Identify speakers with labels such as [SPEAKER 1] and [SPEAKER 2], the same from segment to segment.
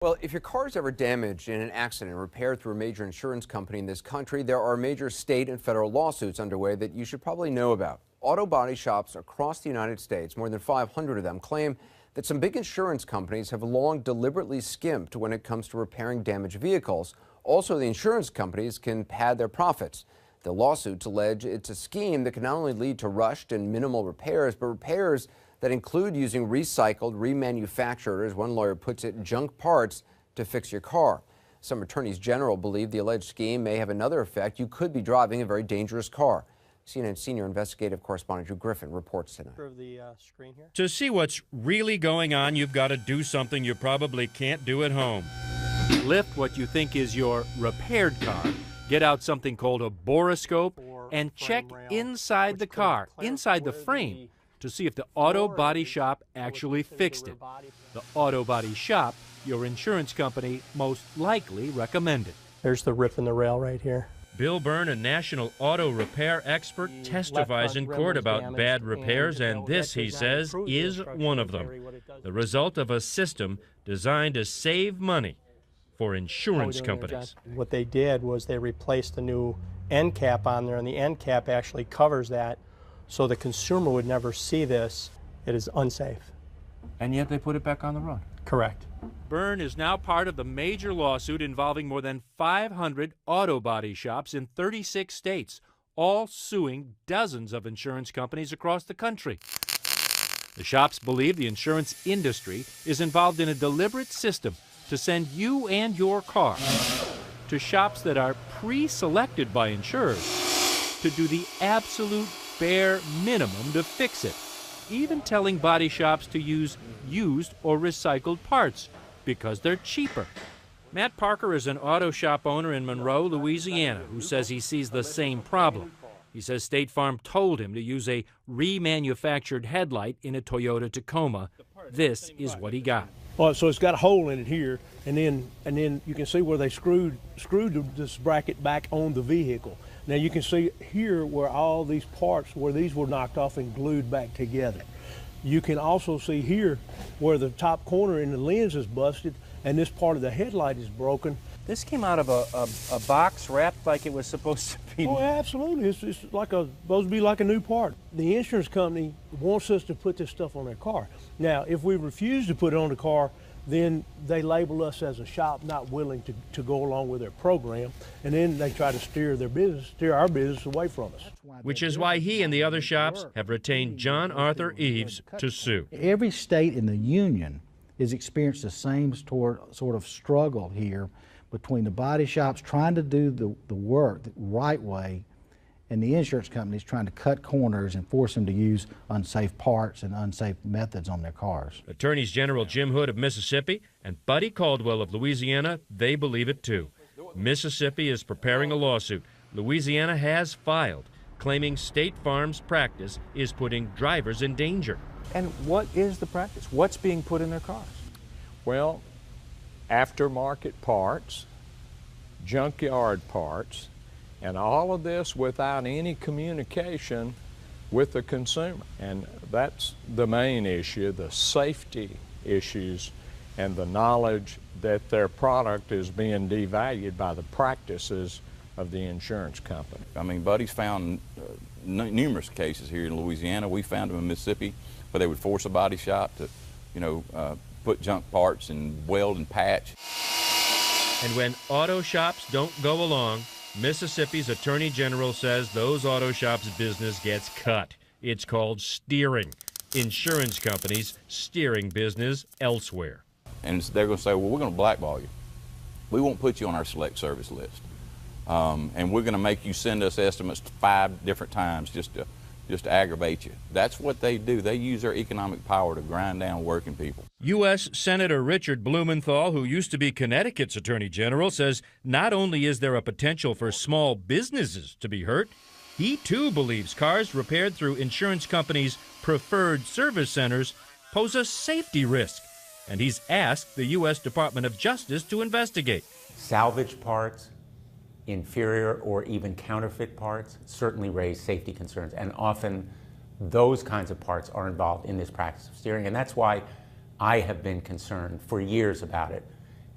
[SPEAKER 1] Well, if your car is ever damaged in an accident or repaired through a major insurance company in this country, there are major state and federal lawsuits underway that you should probably know about. Auto body shops across the United States, more than 500 of them, claim that some big insurance companies have long deliberately skimped when it comes to repairing damaged vehicles. Also, the insurance companies can pad their profits. The lawsuits allege it's a scheme that can not only lead to rushed and minimal repairs, but repairs that include using recycled, remanufactured, as one lawyer puts it, junk parts to fix your car. Some attorneys general believe the alleged scheme may have another effect. You could be driving a very dangerous car. CNN senior investigative correspondent Drew Griffin reports tonight.
[SPEAKER 2] To see what's really going on, you've got to do something you probably can't do at home. Lift what you think is your repaired car, get out something called a borescope, and check inside the car, inside the frame, to see if the auto body shop actually fixed it. The auto body shop your insurance company most likely recommended.
[SPEAKER 3] There's the rip in the rail right here.
[SPEAKER 2] Bill Byrne, a national auto repair expert, testifies in court about bad repairs, and this, he says, is one of them. The result of a system designed to save money for insurance companies.
[SPEAKER 3] What they did was they replaced the new end cap on there, and the end cap actually covers that, so the consumer would never see this. It is unsafe.
[SPEAKER 4] And yet they put it back on the road.
[SPEAKER 3] Correct.
[SPEAKER 2] Byrne is now part of the major lawsuit involving more than 500 auto body shops in 36 states, all suing dozens of insurance companies across the country. The shops believe the insurance industry is involved in a deliberate system to send you and your car to shops that are pre-selected by insurers to do the absolute bare minimum to fix it, even telling body shops to use used or recycled parts because they're cheaper. Matt Parker is an auto shop owner in Monroe, Louisiana, who says he sees the same problem. He says State Farm told him to use a remanufactured headlight in a Toyota Tacoma. This is what he got.
[SPEAKER 5] Well, so it's got a hole in it here, and then you can see where they screwed this bracket back on the vehicle. Now you can see here where all these parts, where these were knocked off and glued back together. You can also see here where the top corner in the lens is busted and this part of the headlight is broken.
[SPEAKER 4] This came out of a box wrapped like it was supposed to be.
[SPEAKER 5] Oh, absolutely. It's like supposed to be like a new part. The insurance company wants us to put this stuff on their car. Now, if we refuse to put it on the car, then they label us as a shop not willing to go along with their program, and then they try to steer our business away from us.
[SPEAKER 2] Which is why he and the other shops have retained John Arthur Eves to sue.
[SPEAKER 6] Every state in the union has experienced the same sort of struggle here between the body shops trying to do the work the right way and the insurance companies trying to cut corners and force them to use unsafe parts and unsafe methods on their cars.
[SPEAKER 2] Attorneys General Jim Hood of Mississippi and Buddy Caldwell of Louisiana, they believe it too. Mississippi is preparing a lawsuit. Louisiana has filed, claiming State Farm's practice is putting drivers in danger.
[SPEAKER 4] And what is the practice? What's being put in their cars?
[SPEAKER 7] Well, aftermarket parts, junkyard parts, and all of this without any communication with the consumer. And that's the main issue, the safety issues and the knowledge that their product is being devalued by the practices of the insurance company.
[SPEAKER 8] I mean, Buddy's found numerous cases here in Louisiana. We found them in Mississippi where they would force a body shop to, put junk parts and weld and patch.
[SPEAKER 2] And when auto shops don't go along, Mississippi's Attorney General says those auto shops' business gets cut. It's called steering. Insurance companies steering business elsewhere.
[SPEAKER 8] And they're going to say, well, we're going to blackball you. We won't put you on our select service list. And we're going to make you send us estimates 5 different times just to aggravate you. That's what they do. They use their economic power to grind down working people.
[SPEAKER 2] U.S. Senator Richard Blumenthal, who used to be Connecticut's Attorney General, says not only is there a potential for small businesses to be hurt, he too believes cars repaired through insurance companies' preferred service centers pose a safety risk. And he's asked the U.S. Department of Justice to investigate.
[SPEAKER 9] Salvage parts, inferior or even counterfeit parts certainly raise safety concerns, and often those kinds of parts are involved in this practice of steering, and that's why I have been concerned for years about it.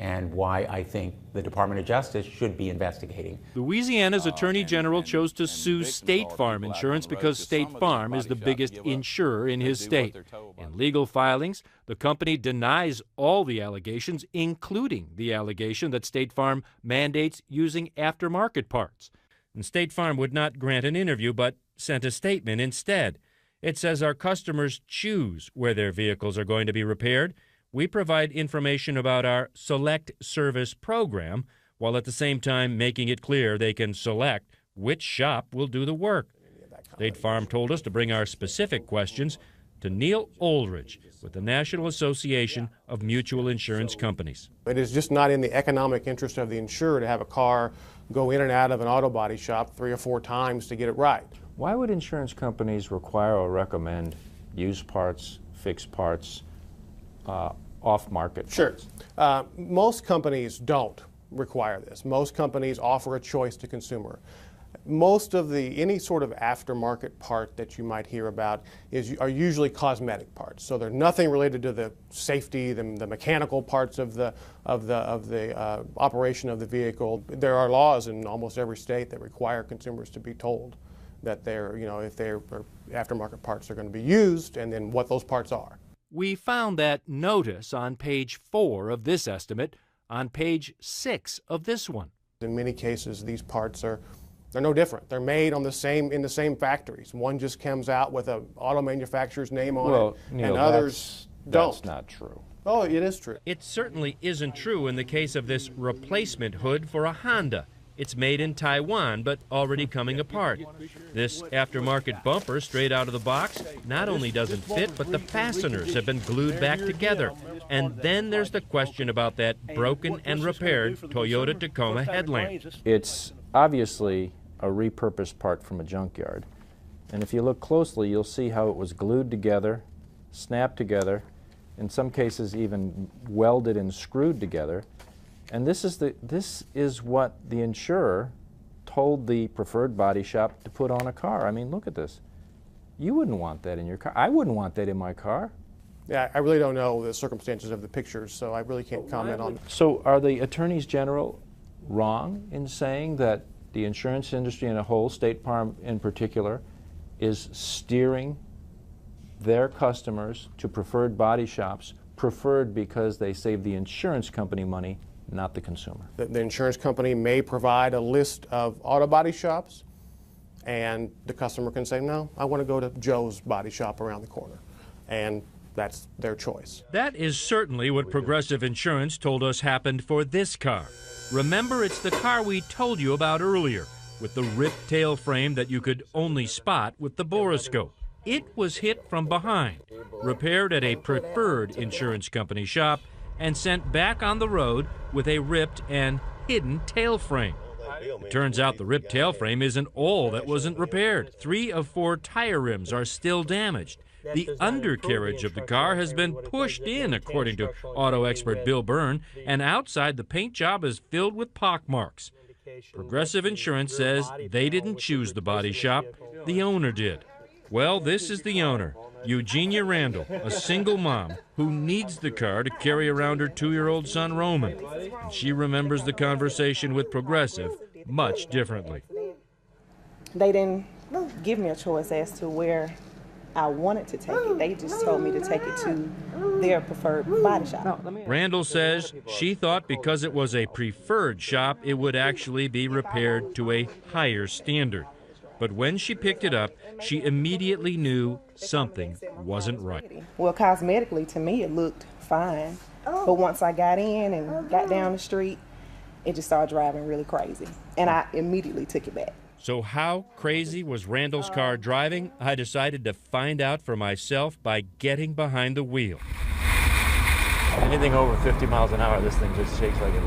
[SPEAKER 9] and why I think the Department of Justice should be investigating.
[SPEAKER 2] Louisiana's Attorney General chose to sue State Farm Insurance because State Farm is the biggest insurer in his state. In legal filings, the company denies all the allegations, including the allegation that State Farm mandates using aftermarket parts. And State Farm would not grant an interview, but sent a statement instead. It says our customers choose where their vehicles are going to be repaired. We provide information about our Select Service program, while at the same time making it clear they can select which shop will do the work. State Farm told us to bring our specific questions to Neil Oldridge with the National Association of Mutual Insurance Companies.
[SPEAKER 10] It is just not in the economic interest of the insurer to have a car go in and out of an auto body shop 3 or 4 times to get it right.
[SPEAKER 7] Why would insurance companies require or recommend used parts, fixed parts, off-market parts?
[SPEAKER 10] Sure. Most companies don't require this. Most companies offer a choice to consumer. Most of any sort of aftermarket part that you might hear about are usually cosmetic parts. So they're nothing related to the safety, the mechanical parts of the operation of the vehicle. There are laws in almost every state that require consumers to be told that if their aftermarket parts are going to be used, and then what those parts are.
[SPEAKER 2] We found that notice on page 4 of this estimate, on page 6 of this one.
[SPEAKER 10] In many cases, these parts they're no different. They're made in the same factories. One just comes out with an auto manufacturer's name on it,
[SPEAKER 7] Neil,
[SPEAKER 10] and others don't.
[SPEAKER 7] That's not true.
[SPEAKER 10] Oh, it is true.
[SPEAKER 2] It certainly isn't true in the case of this replacement hood for a Honda. It's made in Taiwan, but already coming apart. This aftermarket bumper, straight out of the box, not only doesn't fit, but the fasteners have been glued back together. And then there's the question about that broken and repaired Toyota Tacoma headlamp.
[SPEAKER 7] It's obviously a repurposed part from a junkyard. And if you look closely, you'll see how it was glued together, snapped together, in some cases even welded and screwed together. And this is what the insurer told the preferred body shop to put on a car. I mean, look at this. You wouldn't want that in your car. I wouldn't want that in my car.
[SPEAKER 10] Yeah, I really don't know the circumstances of the pictures, so I really can't comment on it.
[SPEAKER 7] So are the attorneys general wrong in saying that the insurance industry in a whole, State Farm in particular, is steering their customers to preferred body shops, preferred because they save the insurance company money, not the consumer?
[SPEAKER 10] The insurance company may provide a list of auto body shops, and the customer can say, no, I want to go to Joe's body shop around the corner. And that's their choice.
[SPEAKER 2] That is certainly what Progressive Insurance told us happened for this car. Remember, it's the car we told you about earlier, with the ripped tail frame that you could only spot with the borescope. It was hit from behind, repaired at a preferred insurance company shop, and sent back on the road with a ripped and hidden tail frame. It turns out the ripped tail frame isn't all that wasn't repaired. 3 of 4 tire rims are still damaged. The undercarriage of the car has been pushed in, according to auto expert Bill Byrne, and outside the paint job is filled with pockmarks. Progressive Insurance says they didn't choose the body shop, the owner did. Well, this is the owner, Eugenia Randall, a single mom who needs the car to carry around her 2-year-old son Roman. And she remembers the conversation with Progressive much differently.
[SPEAKER 11] They didn't give me a choice as to where I wanted to take it. They just told me to take it to their preferred body shop.
[SPEAKER 2] Randall says she thought because it was a preferred shop, it would actually be repaired to a higher standard. But when she picked it up, she immediately knew something wasn't right.
[SPEAKER 11] Well, cosmetically, to me, it looked fine. But once I got in and got down the street, it just started driving really crazy. And I immediately took it back.
[SPEAKER 2] So how crazy was Randall's car driving? I decided to find out for myself by getting behind the wheel.
[SPEAKER 12] Anything over 50 miles an hour, this thing just shakes like it.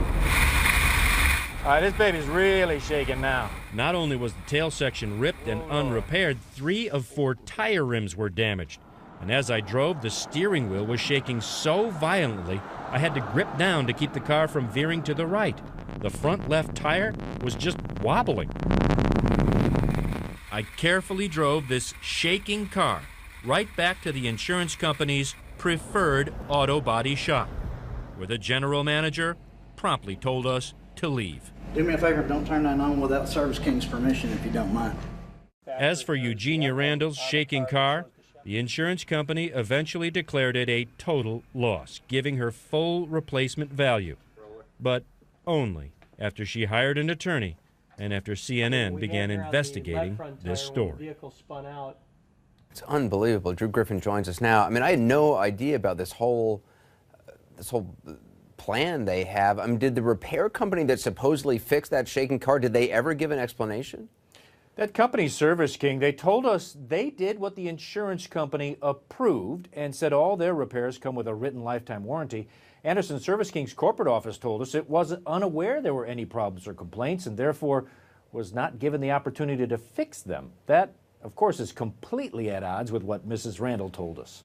[SPEAKER 12] All right, this baby's really shaking now.
[SPEAKER 2] Not only was the tail section ripped and unrepaired, 3 of 4 tire rims were damaged. And as I drove, the steering wheel was shaking so violently, I had to grip down to keep the car from veering to the right. The front left tire was just wobbling. I carefully drove this shaking car right back to the insurance company's preferred auto body shop, where the general manager promptly told us to leave.
[SPEAKER 13] Do me a favor, don't turn that on without Service King's permission if you don't mind.
[SPEAKER 2] As for Eugenia Randall's shaking car, the insurance company eventually declared it a total loss, giving her full replacement value. But only after she hired an attorney and after CNN began investigating this story.
[SPEAKER 1] It's unbelievable. Drew Griffin joins us now. I mean, I had no idea about this whole plan they have. I mean, did the repair company that supposedly fixed that shaking car, did they ever give an explanation?
[SPEAKER 2] That company, Service King, they told us they did what the insurance company approved and said all their repairs come with a written lifetime warranty. Anderson Service King's corporate office told us it wasn't unaware there were any problems or complaints and therefore was not given the opportunity to fix them. That, of course, is completely at odds with what Mrs. Randall told us.